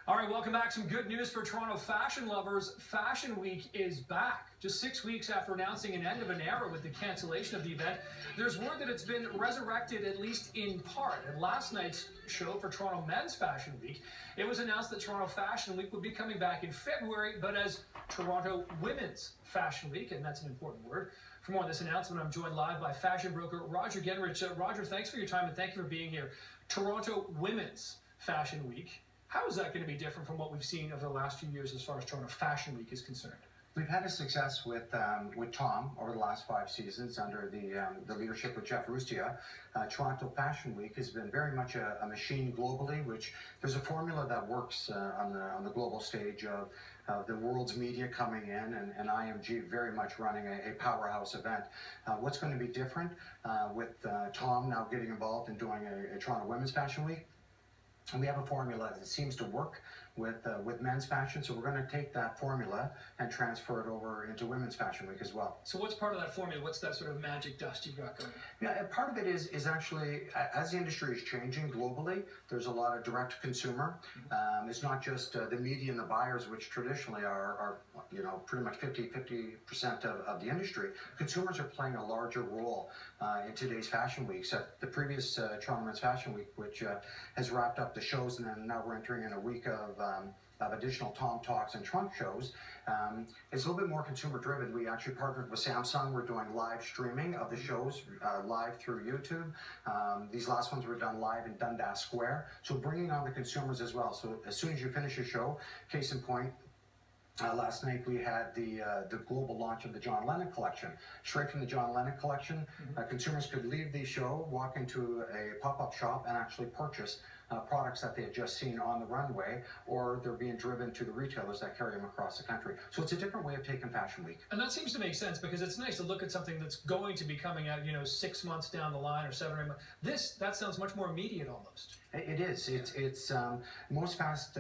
All right, welcome back. Some good news for Toronto fashion lovers. Fashion Week is back. Just 6 weeks after announcing an end of an era with the cancellation of the event, there's word that it's been resurrected, at least in part. At last night's show for Toronto Men's Fashion Week, it was announced that Toronto Fashion Week would be coming back in February, but as Toronto Women's Fashion Week, and that's an important word. For more on this announcement, I'm joined live by fashion broker Roger Gingerich. Roger, thanks for your time and thank you for being here. Toronto Women's Fashion Week. How is that going to be different from what we've seen over the last few years as far as Toronto Fashion Week is concerned? We've had a success with Tom over the last 5 seasons under the leadership of Jeff Rustia. Toronto Fashion Week has been very much a machine globally, which there's a formula that works on the global stage of the world's media coming in and IMG very much running a powerhouse event. What's going to be different with Tom now getting involved in doing a Toronto Women's Fashion Week? And we have a formula that seems to work with men's fashion, so we're going to take that formula and transfer it over into women's fashion week as well. So what's part of that formula? What's that sort of magic dust you've got going? Yeah, part of it is actually, as the industry is changing globally, there's a lot of direct consumer. It's not just the media and the buyers, which traditionally are pretty much 50% of the industry. Consumers are playing a larger role in today's fashion weeks. The previous Toronto Men's Fashion Week, which has wrapped up the shows, and then now we're entering in a week of additional Tom Talks and trunk shows. It's a little bit more consumer driven. We actually partnered with Samsung. We're doing live streaming of the shows live through YouTube. These last ones were done live in Dundas Square. So bringing on the consumers as well. So as soon as you finish a show, case in point, last night we had the global launch of the John Lennon collection. Straight from the John Lennon collection, consumers could leave the show, walk into a pop-up shop and actually purchase products that they had just seen on the runway, or they're being driven to the retailers that carry them across the country. So it's a different way of taking Fashion Week. And that seems to make sense because it's nice to look at something that's going to be coming out, 6 months down the line or 7 or 8 months. That sounds much more immediate almost. It is. It's most fast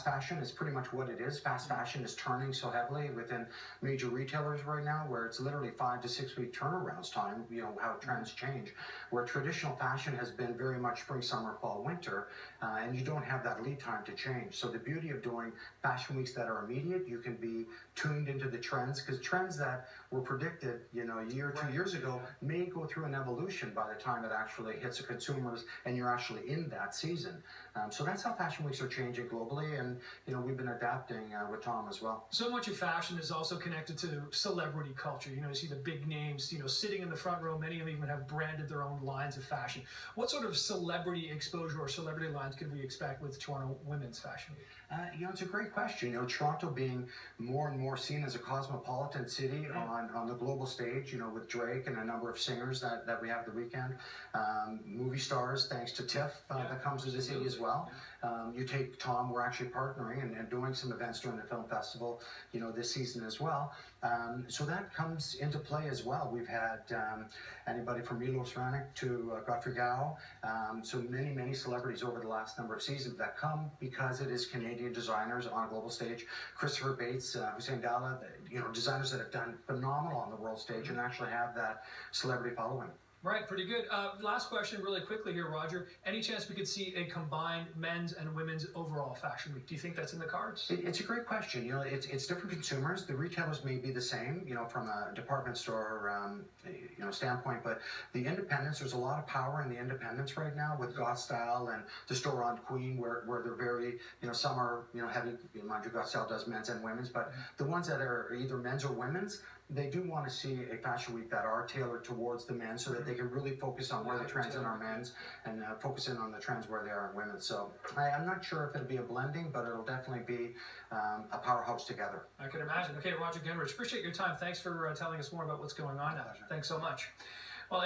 fashion is pretty much what it is. Fast fashion is turning so heavily within major retailers right now, where it's literally 5 to 6 week turnarounds time. How trends change. Where traditional fashion has been very much spring, summer, fall, winter, and you don't have that lead time to change. So the beauty of doing fashion weeks that are immediate, you can be tuned into the trends, because trends that were predicted, a year or 2 years ago may go through an evolution by the time it actually hits the consumers and you're actually in that season. So that's how fashion weeks are changing globally, and we've been adapting with Tom as well. So much of fashion is also connected to celebrity culture. You see the big names, sitting in the front row. Many of them even have branded their own lines of fashion. What sort of celebrity exposure or celebrity lines could we expect with Toronto Women's Fashion Week? It's a great question. Toronto being more and more seen as a cosmopolitan city on the global stage, with Drake and a number of singers that we have the weekend. Movie stars, thanks to TIFF, that comes to the city as well. You take Tom, we're actually partnering and doing some events during the film festival, this season as well. So that comes into play as well. We've had anybody from Milos Raonic to Godfrey Gao, so many celebrities over the last number of seasons that come because it is Canadian designers on a global stage. Christopher Bates, Hussein Dalla, designers that have done phenomenal on the world stage and actually have that celebrity following. Right, pretty good. Last question really quickly here, Roger. Any chance we could see a combined men's and women's overall fashion week? Do you think that's in the cards? It's a great question. It's different consumers. The retailers may be the same, from a department store, standpoint, but the independents, there's a lot of power in the independents right now with Goth Style and the store on Queen, where they're very, some are, heavy, mind you, Goth Style does men's and women's, but the ones that are either men's or women's, they do want to see a fashion week that are tailored towards the men so that they can really focus on where the trends in our men's and focus in on the trends where they are in women. So I'm not sure if it'll be a blending, but it'll definitely be a powerhouse together. I can imagine. Okay, Roger Gingerich, appreciate your time. Thanks for telling us more about what's going on now. Thanks so much. Well,